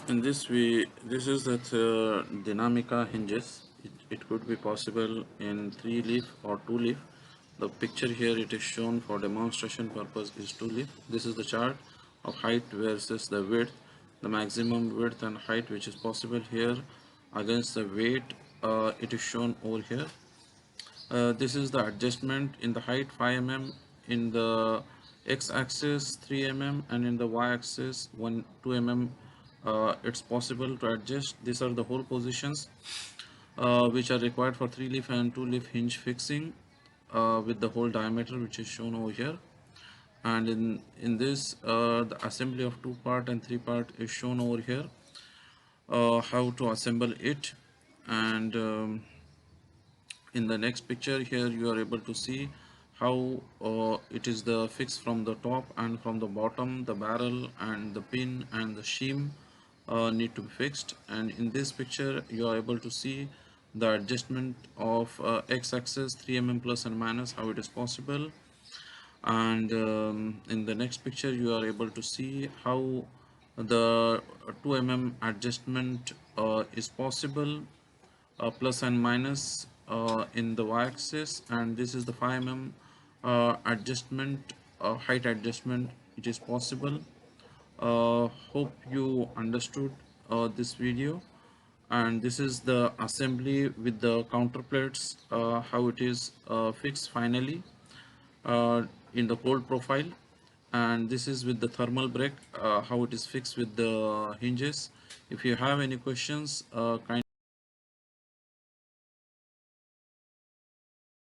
This is that Dinamika hinges. It could be possible in 3 leaf or 2 leaf. The picture here it is shown for demonstration purpose is 2 leaf. This is the chart of height versus the width, the maximum width and height which is possible here against the weight. It is shown over here. This is the adjustment in the height 5 mm, in the x-axis 3 mm, and in the y-axis 2 mm. It's possible to adjust. These are the hole positions which are required for 3 leaf and 2 leaf hinge fixing with the hole diameter which is shown over here. And in this the assembly of 2 part and 3 part is shown over here, how to assemble it. And in the next picture here you are able to see how it is the fix from the top and from the bottom, the barrel and the pin and the shim need to be fixed. And in this picture you are able to see the adjustment of x-axis 3 mm plus and minus, how it is possible. And in the next picture you are able to see how the 2 mm adjustment is possible, plus and minus in the y-axis. And this is the 5 mm adjustment, height adjustment, it is possible. Hope you understood this video. And this is the assembly with the counter plates, how it is fixed finally uh, in the cold profile. And this is with the thermal break, how it is fixed with the hinges. If you have any questions,